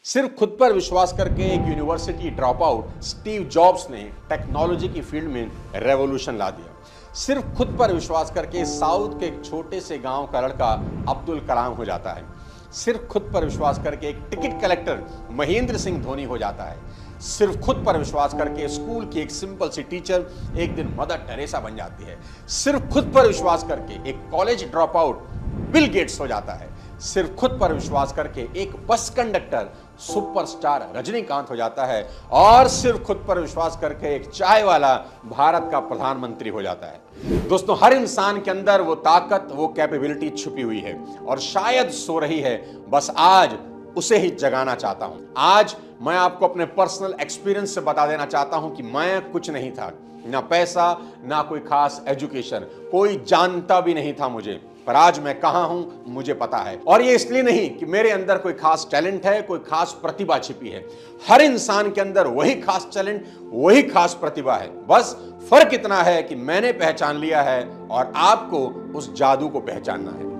सिर्फ खुद पर विश्वास करके एक university drop out Steve jobs ने टेक्नोलॉजी की फील्ड में रेवोल्यूशन ला दिया। सिर्फ खुद पर विश्वास करके साउथ के एक छोटे से गांव का लड़का अब्दुल कलाम हो जाता है। सिर्फ खुद पर विश्वास करके एक टिकट कलेक्टर महेंद्र सिंह धोनी हो जाता है। सिर्फ खुद पर विश्वास करके स्कूल की एक सिंपल सी टीचर एक दिन मदर टेरेसा बन जाती है। सिर्फ खुद पर विश्वास करके एक college drop out Bill Gates हो जाता है। सिर्फ खुद पर विश्वास करके एक बस कंडक्टर सुपरस्टार रजनीकांत हो जाता है और सिर्फ खुद पर विश्वास करके एक चाय वाला भारत का प्रधानमंत्री हो जाता है। दोस्तों, हर इंसान के अंदर वो ताकत, वो कैपेबिलिटी छुपी हुई है और शायद सो रही है। बस आज उसे ही जगाना चाहता हूं। आज मैं आपको अपने पर्सनल एक्सपीरियंस से बता देना चाहता हूं कि मैं कुछ नहीं था, ना पैसा, ना कोई खास एजुकेशन, कोई जानता भी नहीं था मुझे, पर आज मैं कहां हूं मुझे पता है। और ये इसलिए नहीं कि मेरे अंदर कोई खास टैलेंट है, कोई खास प्रतिभा छिपी है। हर इंसान के अंदर वही खास टैलेंट, वही खास प्रतिभा है। बस फर्क इतना है कि मैंने पहचान लिया है और आपको उस जादू को पहचानना है।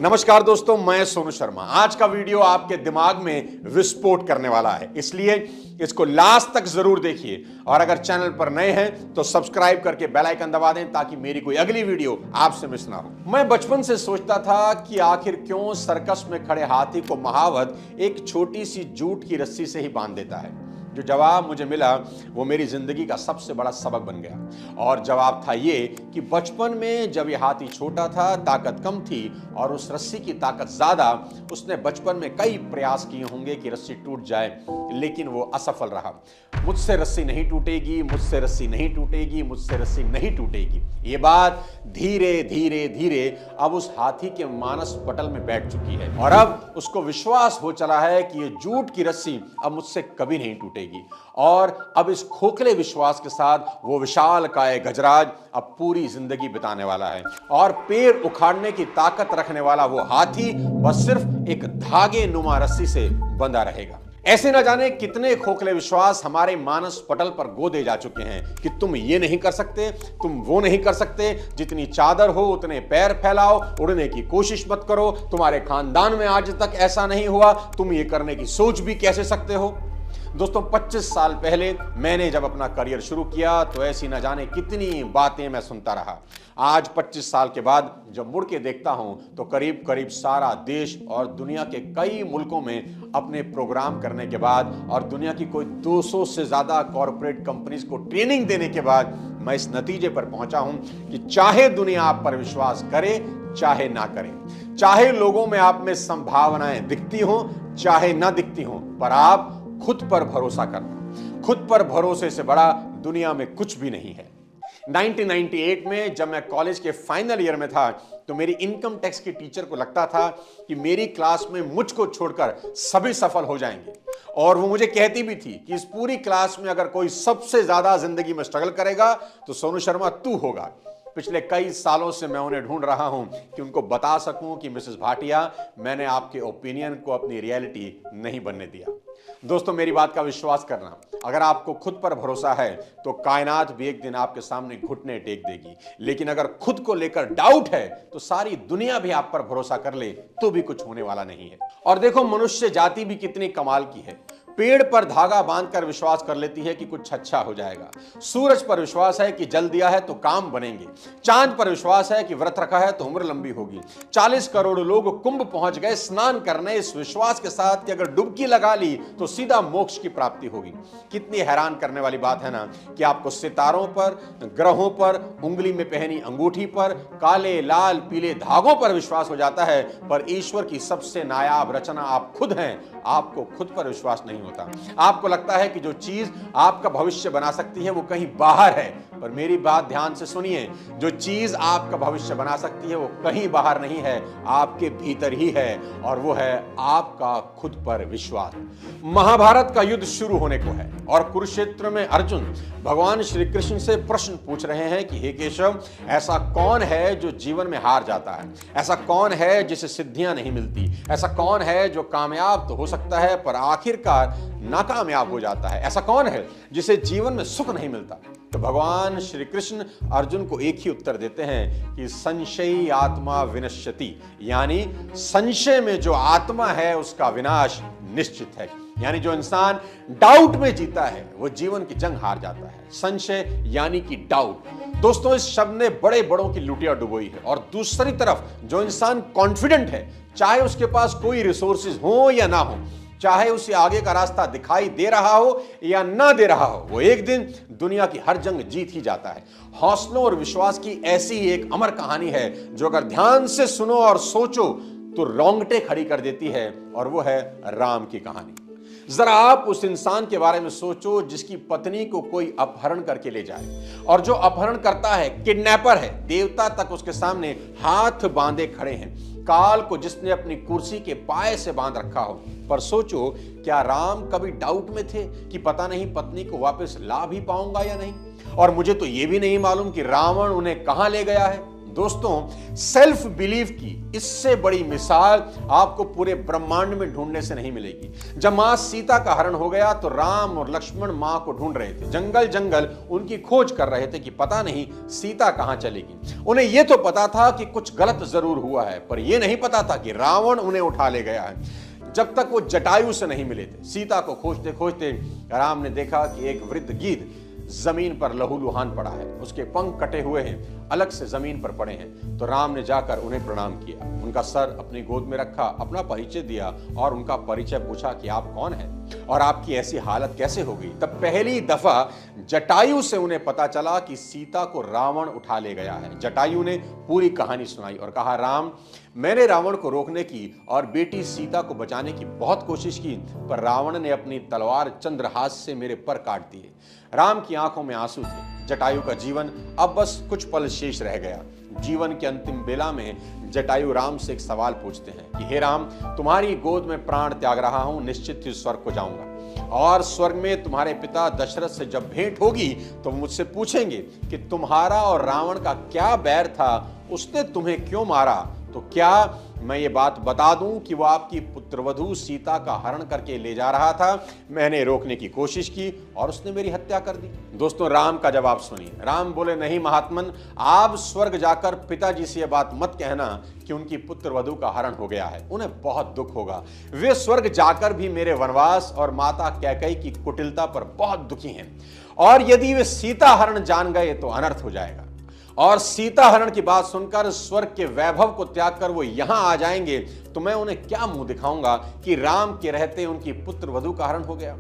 नमस्कार दोस्तों, मैं सोनू शर्मा। आज का वीडियो आपके दिमाग में विस्फोट करने वाला है, इसलिए इसको लास्ट तक जरूर देखिए। और अगर चैनल पर नए हैं तो सब्सक्राइब करके बेल आइकन दबा दें ताकि मेरी कोई अगली वीडियो आपसे मिस ना हो। मैं बचपन से सोचता था कि आखिर क्यों सर्कस में खड़े हाथी को महावत एक छोटी सी जूट की रस्सी से ही बांध देता है। जो जवाब मुझे मिला वो मेरी जिंदगी का सबसे बड़ा सबक बन गया। और जवाब था ये कि बचपन में जब ये हाथी छोटा था, ताकत कम थी और उस रस्सी की ताकत ज्यादा, उसने बचपन में कई प्रयास किए होंगे कि रस्सी टूट जाए, लेकिन वो असफल रहा। मुझसे रस्सी नहीं टूटेगी, मुझसे रस्सी नहीं टूटेगी, मुझसे रस्सी नहीं टूटेगी। ये बात धीरे धीरे धीरे अब उस हाथी के मानस पटल में बैठ चुकी है और अब उसको विश्वास हो चला है कि ये जूट की रस्सी अब मुझसे कभी नहीं टूटेगी। और अब इस खोखले विश्वास के साथ वो विशालकाय गजराज अब पूरी जिंदगी बिताने वाला है। और पेड़ उखाड़ने की ताकत रखने वाला वो हाथी बस सिर्फ एक धागे नुमा रस्सी से बंधा रहेगा। ऐसे न जाने कितने खोखले विश्वास हमारे मानस पटल पर गोदे जा चुके हैं कि तुम ये नहीं कर सकते, तुम वो नहीं कर सकते, जितनी चादर हो उतने पैर फैलाओ, उड़ने की कोशिश मत करो, तुम्हारे खानदान में आज तक ऐसा नहीं हुआ, तुम ये करने की सोच भी कैसे सकते हो। दोस्तों, 25 साल पहले मैंने जब अपना करियर शुरू किया तो ऐसी न जाने कितनी बातें मैं सुनता रहा। आज 25 साल के बाद जब मुड़ के देखता हूं तो करीब करीब सारा देश और दुनिया के कई मुल्कों में अपने प्रोग्राम करने के बाद और दुनिया की कोई 200 से ज्यादा कॉर्पोरेट कंपनीज को ट्रेनिंग देने के बाद मैं इस नतीजे पर पहुंचा हूं कि चाहे दुनिया आप पर विश्वास करे चाहे ना करे, चाहे लोगों में आप में संभावनाएं दिखती हो चाहे ना दिखती हो, पर आप खुद पर भरोसा करना। खुद पर भरोसे से बड़ा दुनिया में कुछ भी नहीं है। 1998 में जब मैं कॉलेज के फाइनल ईयर में था तो मेरी इनकम टैक्स की टीचर को लगता था कि मेरी क्लास में मुझको छोड़कर सभी सफल हो जाएंगे। और वो मुझे कहती भी थी कि इस पूरी क्लास में अगर कोई सबसे ज्यादा जिंदगी में स्ट्रगल करेगा तो सोनू शर्मा तू होगा। पिछले कई सालों से मैं उन्हें ढूंढ रहा हूं कि उनको बता सकूं कि मिसेस भाटिया, मैंने आपके ओपिनियन को अपनी रियलिटी नहीं बनने दिया। दोस्तों, मेरी बात का विश्वास करना, अगर आपको खुद पर भरोसा है तो कायनात भी एक दिन आपके सामने घुटने टेक देगी। लेकिन अगर खुद को लेकर डाउट है तो सारी दुनिया भी आप पर भरोसा कर ले तो भी कुछ होने वाला नहीं है। और देखो, मनुष्य जाति भी कितनी कमाल की है। पेड़ पर धागा बांधकर विश्वास कर लेती है कि कुछ अच्छा हो जाएगा। सूरज पर विश्वास है कि जल दिया है तो काम बनेंगे। चांद पर विश्वास है कि व्रत रखा है तो उम्र लंबी होगी। 40 करोड़ लोग कुंभ पहुंच गए स्नान करने इस विश्वास के साथ कि अगर डुबकी लगा ली तो सीधा मोक्ष की प्राप्ति होगी। कितनी हैरान करने वाली बात है ना कि आपको सितारों पर, ग्रहों पर, उंगली में पहनी अंगूठी पर, काले लाल पीले धागों पर विश्वास हो जाता है, पर ईश्वर की सबसे नायाब रचना आप खुद हैं। आपको खुद पर विश्वास नहीं होता। आपको लगता है कि जो चीज आपका भविष्य बना सकती है वो कहीं बाहर है, पर मेरी बात ध्यान से सुनिए, जो चीज आपका भविष्य बना सकती है वो कहीं बाहर नहीं है, आपके भीतर ही है, और वो है आपका खुद पर विश्वास। महाभारत का युद्ध शुरू होने को है और कुरुक्षेत्र में अर्जुन भगवान श्री कृष्ण से प्रश्न पूछ रहे हैं कि हे केशव, ऐसा कौन है जो जीवन में हार जाता है? ऐसा कौन है जिसे सिद्धियां नहीं मिलती? ऐसा कौन है जो कामयाब तो हो सकता है पर आखिरकार नाकामयाब हो जाता है। ऐसा कौन है जिसे जीवन में सुख नहीं मिलता? तो भगवान श्री कृष्ण अर्जुन को एक ही उत्तर देते हैं कि संशयी आत्मा विनश्यति, यानी संशय में जो आत्मा है उसका विनाश निश्चित है। यानी जो इंसान डाउट में जीता है वो जीवन की जंग हार जाता है। संशय यानी कि डाउट। दोस्तों, इस शब्द ने बड़े बड़ों की लुटिया डुबोई है। और दूसरी तरफ जो इंसान कॉन्फिडेंट है, चाहे उसके पास कोई रिसोर्सेज हो या ना हो, चाहे उसे आगे का रास्ता दिखाई दे रहा हो या ना दे रहा हो, वो एक दिन दुनिया की हर जंग जीत ही जाता है। हौसलों और विश्वास की ऐसी ही एक अमर कहानी है जो अगर ध्यान से सुनो और सोचो तो रोंगटे खड़ी कर देती है, और वो है राम की कहानी। जरा आप उस इंसान के बारे में सोचो जिसकी पत्नी को कोई अपहरण करके ले जाए, और जो अपहरण करता है किडनैपर है, देवता तक उसके सामने हाथ बांधे खड़े हैं, काल को जिसने अपनी कुर्सी के पाए से बांध रखा हो। पर सोचो, क्या राम कभी डाउट में थे कि पता नहीं पत्नी को वापस ला भी पाऊंगा या नहीं? और मुझे तो यह भी नहीं मालूम कि रावण उन्हें कहां ले गया है। दोस्तों, सेल्फ बिलीफ की इससे बड़ी मिसाल आपको पूरे ब्रह्मांड में ढूंढने से नहीं मिलेगी। जब मां सीता का हरण हो गया तो राम और लक्ष्मण मां को ढूंढ रहे थे, जंगल जंगल उनकी खोज कर रहे थे कि पता नहीं सीता कहां चलेगी। उन्हें यह तो पता था कि कुछ गलत जरूर हुआ है, पर यह नहीं पता था कि रावण उन्हें उठा ले गया है। जब तक वो जटायु से नहीं मिले थे, सीता को खोजते खोजते राम ने देखा कि एक वृद्ध गिद्ध जमीन पर लहूलुहान पड़ा है, उसके पंख कटे हुए हैं, अलग से जमीन पर पड़े हैं। तो राम ने जाकर उन्हें प्रणाम किया, उनका सर अपनी गोद में रखा, अपना परिचय दिया और उनका परिचय पूछा कि आप कौन हैं और आपकी ऐसी हालत कैसे हो गई। तब पहली दफा जटायु से उन्हें पता चला कि सीता को रावण उठा ले गया है। जटायु ने पूरी कहानी सुनाई और कहा, राम, मैंने रावण को रोकने की और बेटी सीता को बचाने की बहुत कोशिश की, पर रावण ने अपनी तलवार चंद्रहास से मेरे पर काट दिए। राम की आंखों में आंसू थे। जटायु का जीवन अब बस कुछ पल शेष रह गया। जीवन के अंतिम बेला में जटायु राम से एक सवाल पूछते हैं कि हे राम, तुम्हारी गोद में प्राण त्याग रहा हूं, निश्चित ही स्वर्ग को जाऊंगा, और स्वर्ग में तुम्हारे पिता दशरथ से जब भेंट होगी तो मुझसे पूछेंगे कि तुम्हारा और रावण का क्या बैर था, उसने तुम्हें क्यों मारा। तो क्या मैं ये बात बता दूं कि वो आपकी पुत्रवधू सीता का हरण करके ले जा रहा था, मैंने रोकने की कोशिश की और उसने मेरी हत्या कर दी। दोस्तों, राम का जवाब सुनिए। राम बोले, नहीं महात्मन, आप स्वर्ग जाकर पिताजी से यह बात मत कहना कि उनकी पुत्रवधू का हरण हो गया है, उन्हें बहुत दुख होगा। वे स्वर्ग जाकर भी मेरे वनवास और माता कैकेयी की कुटिलता पर बहुत दुखी हैं, और यदि वे सीता हरण जान गए तो अनर्थ हो जाएगा। और सीता हरण की बात सुनकर स्वर्ग के वैभव को त्याग कर वो यहां आ जाएंगे तो मैं उन्हें क्या मुंह दिखाऊंगा कि राम के रहते उनकी पुत्र वधू का हरण हो गया।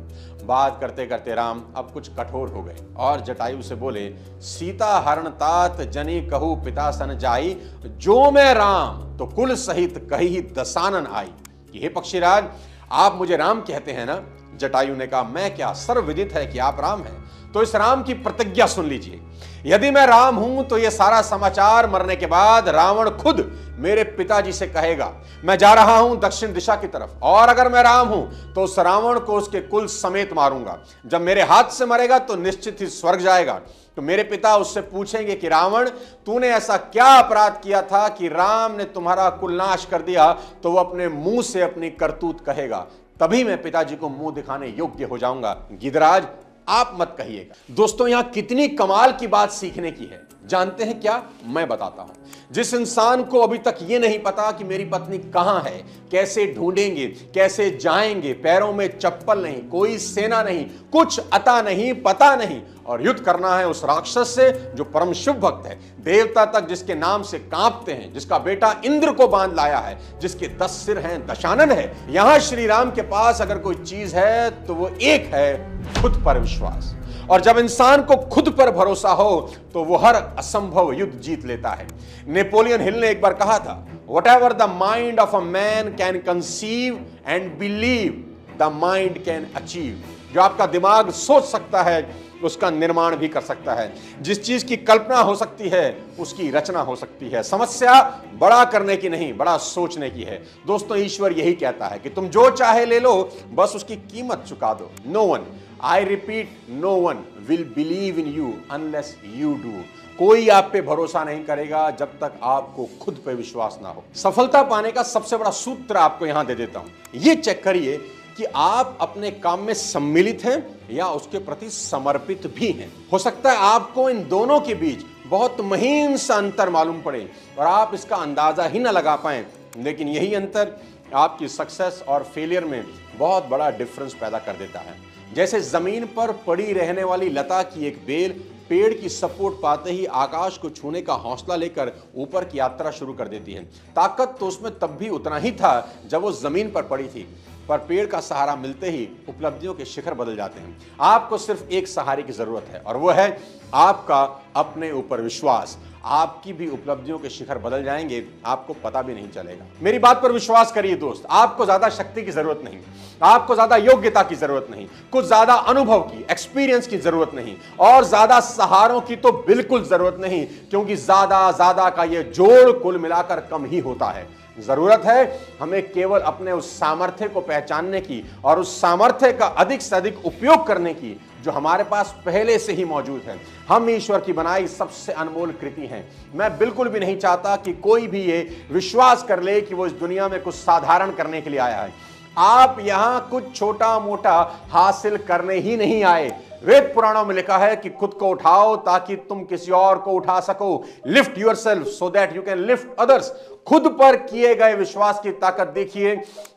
बात करते करते राम अब कुछ कठोर हो गए और जटायु से बोले, सीता हरण तात जनी कहू पिता सन जाई, जो मैं राम तो कुल सहित कही दसानन आई। कि हे पक्षीराज, आप मुझे राम कहते हैं ना? जटायु ने कहा, मैं क्या, सर्वविदित है कि आप राम हैं। तो इस राम की प्रतिज्ञा सुन लीजिए। यदि मैं राम हूं तो यह सारा समाचार मरने के बाद रावण खुद मेरे पिताजी से कहेगा, मैं जा रहा हूं दक्षिण दिशा की तरफ, और अगर मैं राम हूं तो उस रावण को उसके कुल समेत मारूंगा। जब मेरे हाथ से मरेगा तो निश्चित ही स्वर्ग जाएगा। तो मेरे पिता उससे पूछेंगे कि रावण, तूने ऐसा क्या अपराध किया था कि राम ने तुम्हारा कुल नाश कर दिया? तो वो अपने मुंह से अपनी करतूत कहेगा, तभी मैं पिताजी को मुंह दिखाने योग्य हो जाऊंगा। गिदराज, आप मत कहिएगा। दोस्तों, यहां कितनी कमाल की बात सीखने की है, जानते हैं क्या? मैं बताता हूं। जिस इंसान को अभी तक यह नहीं पता कि मेरी पत्नी कहां है, कैसे ढूंढेंगे, कैसे जाएंगे, पैरों में चप्पल नहीं, कोई सेना नहीं, कुछ अता नहीं, पता नहीं, और युद्ध करना है उस राक्षस से जो परम शुभ भक्त है, देवता तक जिसके नाम से कांपते हैं, जिसका बेटा इंद्र को बांध लाया है, जिसके 10 सिर हैं, दशानन है। यहां श्री राम के पास अगर कोई चीज है तो वो एक है, खुद पर विश्वास। और जब इंसान को खुद पर भरोसा हो तो वो हर असंभव युद्ध जीत लेता है। नेपोलियन हिल ने एक बार कहा था, whatever the mind of a man can conceive and believe, the mind can achieve। जो आपका दिमाग सोच सकता है उसका निर्माण भी कर सकता है। जिस चीज की कल्पना हो सकती है उसकी रचना हो सकती है। समस्या बड़ा करने की नहीं, बड़ा सोचने की है। दोस्तों, ईश्वर यही कहता है कि तुम जो चाहे ले लो, बस उसकी कीमत चुका दो। No one, I repeat, no one will believe in you unless you do. कोई आप पे भरोसा नहीं करेगा जब तक आपको खुद पे विश्वास ना हो। सफलता पाने का सबसे बड़ा सूत्र आपको यहां दे देता हूं। ये चेक करिए कि आप अपने काम में सम्मिलित हैं या उसके प्रति समर्पित भी हैं। हो सकता है आपको इन दोनों के बीच बहुत महीन सा अंतर मालूम पड़े और आप इसका अंदाजा ही ना लगा पाएं, लेकिन यही अंतर आपकी सक्सेस और फेलियर में बहुत बड़ा डिफरेंस पैदा कर देता है। जैसे जमीन पर पड़ी रहने वाली लता की एक बेल पेड़ की सपोर्ट पाते ही आकाश को छूने का हौसला लेकर ऊपर की यात्रा शुरू कर देती है। ताकत तो उसमें तब भी उतना ही था जब वो जमीन पर पड़ी थी, पर पेड़ का सहारा मिलते ही उपलब्धियों के शिखर बदल जाते हैं। आपको सिर्फ एक सहारे की जरूरत है और वो है आपका अपने ऊपर विश्वास। आपकी भी उपलब्धियों के शिखर बदल जाएंगे, आपको पता भी नहीं चलेगा। मेरी बात पर विश्वास करिए दोस्त, आपको ज्यादा शक्ति की जरूरत नहीं, आपको ज्यादा योग्यता की जरूरत नहीं, कुछ ज्यादा अनुभव की, एक्सपीरियंस की जरूरत नहीं और ज्यादा सहारों की तो बिल्कुल जरूरत नहीं, क्योंकि ज्यादा का ये जोड़ कुल मिलाकर कम ही होता है। जरूरत है हमें केवल अपने उस सामर्थ्य को पहचानने की और उस सामर्थ्य का अधिक से अधिक उपयोग करने की जो हमारे पास पहले से ही मौजूद है। हम ईश्वर की बनाई सबसे अनमोल कृति हैं। मैं बिल्कुल भी नहीं चाहता कि कोई भी ये विश्वास कर ले कि वो इस दुनिया में कुछ साधारण करने के लिए आया है। आप यहां कुछ छोटा मोटा हासिल करने ही नहीं आए। वेद पुराणों में लिखा है कि खुद को उठाओ ताकि तुम किसी और को उठा सको। Lift yourself so that you can lift others. खुद पर किए गए विश्वास की ताकत देखिए।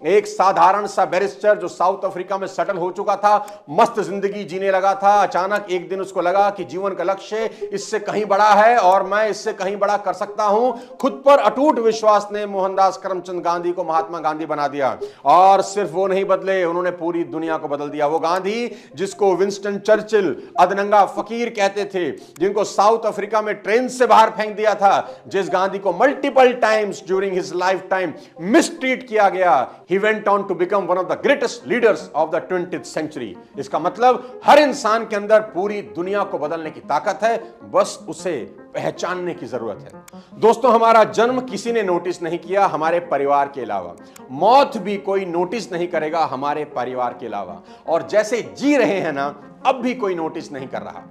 एक साधारण सा बैरिस्टर जो साउथ अफ्रीका में सेटल हो चुका था, मस्त जिंदगी जीने लगा था, अचानक एक दिन उसको लगा कि जीवन का लक्ष्य इससे कहीं बड़ा है और मैं इससे कहीं बड़ा कर सकता हूं। खुद पर अटूट विश्वास ने मोहनदास करमचंद गांधी को महात्मा गांधी बना दिया और सिर्फ वो नहीं बदले, उन्होंने पूरी दुनिया को बदल दिया। वो गांधी जिसको विंस्टन चर्चिल अधनंगा फकीर कहते थे, जिनको साउथ अफ्रीका में ट्रेन से बाहर फेंक दिया था, जिस गांधी को multiple times during his lifetime mistreat किया गया, he went on to become one of the greatest leaders of the 20th century। इसका मतलब हर इंसान के अंदर पूरी दुनिया को बदलने की ताकत है, बस उसे पहचानने की जरूरत है। दोस्तों, हमारा जन्म किसी ने नोटिस नहीं किया हमारे परिवार के अलावा, मौत भी कोई नोटिस नहीं करेगा हमारे परिवार के अलावा, और जैसे जी रहे हैं ना, अब भी कोई नोटिस नहीं कर रहा।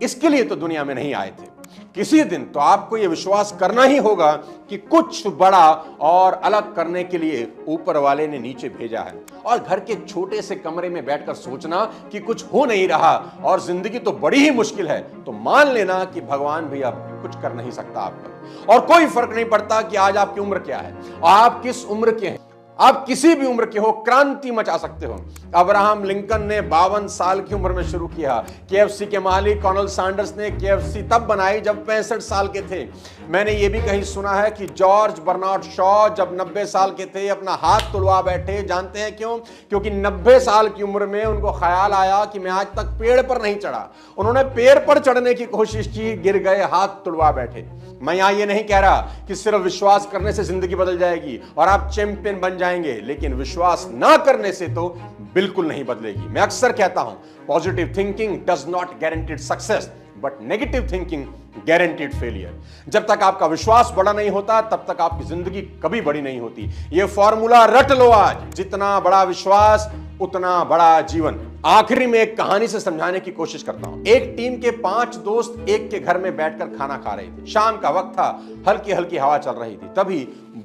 इसके लिए तो दुनिया में नहीं आए थे। किसी दिन तो आपको यह विश्वास करना ही होगा कि कुछ बड़ा और अलग करने के लिए ऊपर वाले ने नीचे भेजा है, और घर के छोटे से कमरे में बैठकर सोचना कि कुछ हो नहीं रहा और जिंदगी तो बड़ी ही मुश्किल है, तो मान लेना कि भगवान भी अब कुछ कर नहीं सकता आपका। और कोई फर्क नहीं पड़ता कि आज आपकी उम्र क्या है और आप किस उम्र के हैं, आप किसी भी उम्र के हो, क्रांति मचा सकते हो। अब्राहम लिंकन ने 52 साल की उम्र में शुरू किया। केएफसी के मालिक कर्नल सैंडर्स ने केएफसी तब बनाई जब 65 साल के थे। मैंने ये भी कहीं सुना है कि जॉर्ज बर्नार्ड शॉ जब 90 साल के थे अपना हाथ तुड़वा बैठे। जानते हैं क्यों? क्योंकि 90 साल की उम्र में उनको ख्याल आया कि मैं आज तक पेड़ पर नहीं चढ़ा। उन्होंने पेड़ पर चढ़ने की कोशिश की, गिर गए, हाथ तुड़वा बैठे। मैं यहां ये नहीं कह रहा कि सिर्फ विश्वास करने से जिंदगी बदल जाएगी और आप चैंपियन बन जाएंगे, लेकिन विश्वास ना करने से तो बिल्कुल नहीं बदलेगी। मैं अक्सर कहता हूं, positive thinking does not guaranteed success but negative thinking guaranteed failure. जब तक आपका विश्वास बड़ा नहीं होता तब तक आपकी जिंदगी कभी बड़ी नहीं होती। यह फॉर्मूला रट लो आज, जितना बड़ा विश्वास उतना बड़ा जीवन। आखिरी में एक कहानी से समझाने की कोशिश करता हूं। एक टीम के 5 दोस्त एक के घर में बैठकर खाना खा रहे थे। शाम का वक्त था, हल्की हल्की हवा चल रही थी। तभी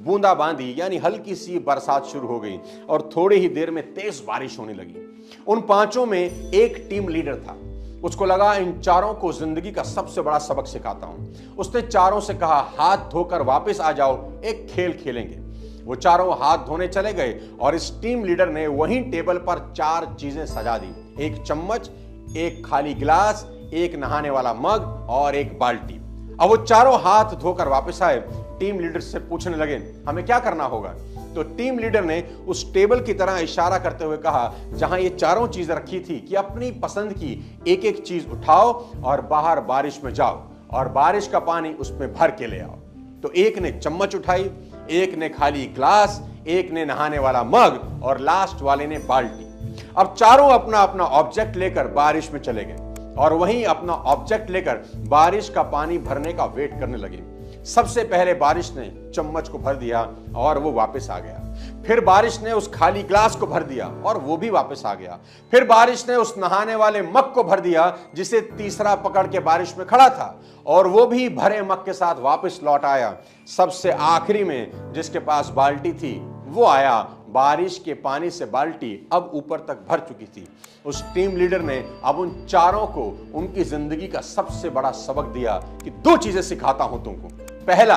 बूंदाबांदी यानी हल्की सी बरसात शुरू हो गई और थोड़ी ही देर में तेज बारिश होने लगी। उन 5 में एक टीम लीडर था। उसको लगा इन चारों को जिंदगी का सबसे बड़ा सबक सिखाता हूं। उसने चारों से कहा, हाथ धोकर वापस आ जाओ, एक खेल खेलेंगे। वो चारों हाथ धोने चले गए और इस टीम लीडर ने वहीं टेबल पर 4 चीजें सजा दी, एक चम्मच, एक खाली गिलास, एक नहाने वाला मग और एक बाल्टी। अब वो चारों हाथ धोकर वापस आए। टीम लीडर से पूछने लगे, हमें क्या करना होगा? तो टीम लीडर ने उस टेबल की तरह इशारा करते हुए कहा, जहां ये चारों चीजें रखी थी, कि अपनी पसंद की एक एक चीज उठाओ और बाहर बारिश में जाओ और बारिश का पानी उसमें भर के ले आओ। तो एक ने चम्मच उठाई, एक ने खाली ग्लास, एक ने नहाने वाला मग और लास्ट वाले ने बाल्टी। अब चारों अपना अपना ऑब्जेक्ट लेकर बारिश में चले गए और वहीं अपना ऑब्जेक्ट लेकर बारिश का पानी भरने का वेट करने लगे। सबसे पहले बारिश ने चम्मच को भर दिया और वो वापस आ गया। फिर बारिश ने उस खाली ग्लास को भर दिया और वो भी वापस आ गया। फिर बारिश ने उस नहाने वाले मग को भर दिया जिसे तीसरा पकड़ के बारिश में खड़ा था, और वो भी भरे मग के साथ वापस लौट आया। सबसे आखिरी में जिसके पास बाल्टी थी वो आया, बारिश के पानी से बाल्टी अब ऊपर तक भर चुकी थी। उस टीम लीडर ने अब उन चारों को उनकी जिंदगी का सबसे बड़ा सबक दिया कि 2 चीजें सिखाता हूं तुमको। पहला,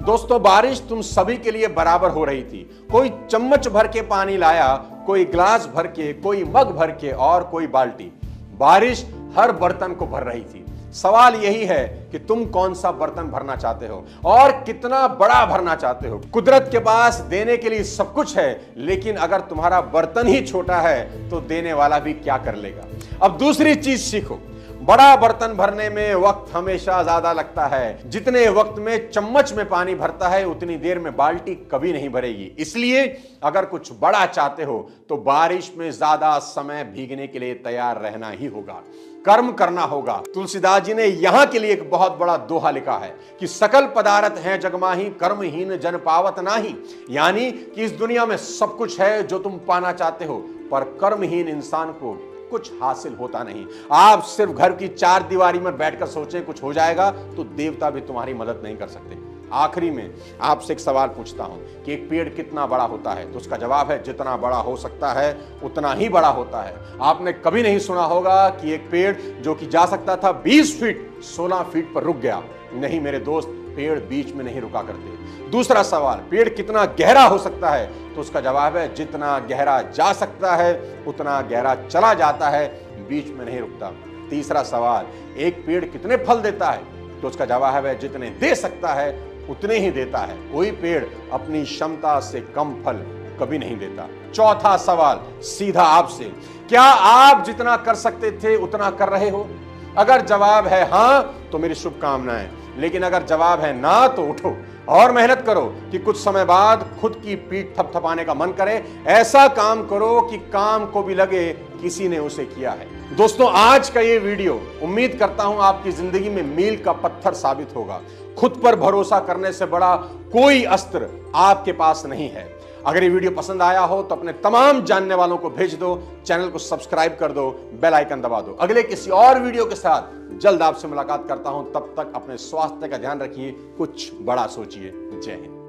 दोस्तों, बारिश तुम सभी के लिए बराबर हो रही थी। कोई चम्मच भर के पानी लाया, कोई ग्लास भर के, कोई मग भर के और कोई बाल्टी। बारिश हर बर्तन को भर रही थी। सवाल यही है कि तुम कौन सा बर्तन भरना चाहते हो और कितना बड़ा भरना चाहते हो। कुदरत के पास देने के लिए सब कुछ है, लेकिन अगर तुम्हारा बर्तन ही छोटा है तो देने वाला भी क्या कर लेगा। अब दूसरी चीज सीखो, बड़ा बर्तन भरने में वक्त हमेशा ज्यादा लगता है। जितने वक्त में चम्मच में पानी भरता है उतनी देर में बाल्टी कभी नहीं भरेगी। इसलिए अगर कुछ बड़ा चाहते हो तो बारिश में ज्यादा समय भीगने के लिए तैयार रहना ही होगा, कर्म करना होगा। तुलसीदास जी ने यहां के लिए एक बहुत बड़ा दोहा लिखा है कि सकल पदार्थ हैं जगमाही, कर्महीन जन पावत नाही। यानी कि इस दुनिया में सब कुछ है जो तुम पाना चाहते हो, पर कर्महीन इंसान को कुछ हासिल होता नहीं। आप सिर्फ घर की 4 दीवारी में बैठकर सोचें कुछ हो जाएगा तो देवता भी तुम्हारी मदद नहीं कर सकते। आखिरी में आपसे एक सवाल पूछता हूं कि एक पेड़ कितना बड़ा होता है, तो उसका जवाब है जितना बड़ा हो सकता है उतना ही बड़ा होता है। आपने कभी नहीं सुना होगा कि एक पेड़ जो कि जा सकता था 20 फीट 16 फीट पर रुक गया। नहीं मेरे दोस्त, पेड़ बीच में नहीं रुका करते। दूसरा सवाल, पेड़ कितना गहरा हो सकता है, तो उसका जवाब है जितना गहरा जा सकता है उतना गहरा चला जाता है, बीच में नहीं रुकता। तीसरा सवाल, एक पेड़ कितने फल देता है, तो उसका जवाब है जितने दे सकता है उतने ही देता है। कोई पेड़ अपनी क्षमता से कम फल कभी नहीं देता। चौथा सवाल सीधा आपसे, क्या आप जितना कर सकते थे उतना कर रहे हो? अगर जवाब है हां तो मेरी शुभकामनाएं, लेकिन अगर जवाब है ना तो उठो और मेहनत करो कि कुछ समय बाद खुद की पीठ थपथपाने का मन करे। ऐसा काम करो कि काम को भी लगे किसी ने उसे किया है। दोस्तों, आज का ये वीडियो उम्मीद करता हूं आपकी जिंदगी में मील का पत्थर साबित होगा। खुद पर भरोसा करने से बड़ा कोई अस्त्र आपके पास नहीं है। अगर ये वीडियो पसंद आया हो तो अपने तमाम जानने वालों को भेज दो, चैनल को सब्सक्राइब कर दो, बेल आइकन दबा दो। अगले किसी और वीडियो के साथ जल्द आपसे मुलाकात करता हूं। तब तक अपने स्वास्थ्य का ध्यान रखिए, कुछ बड़ा सोचिए। जय हिंद।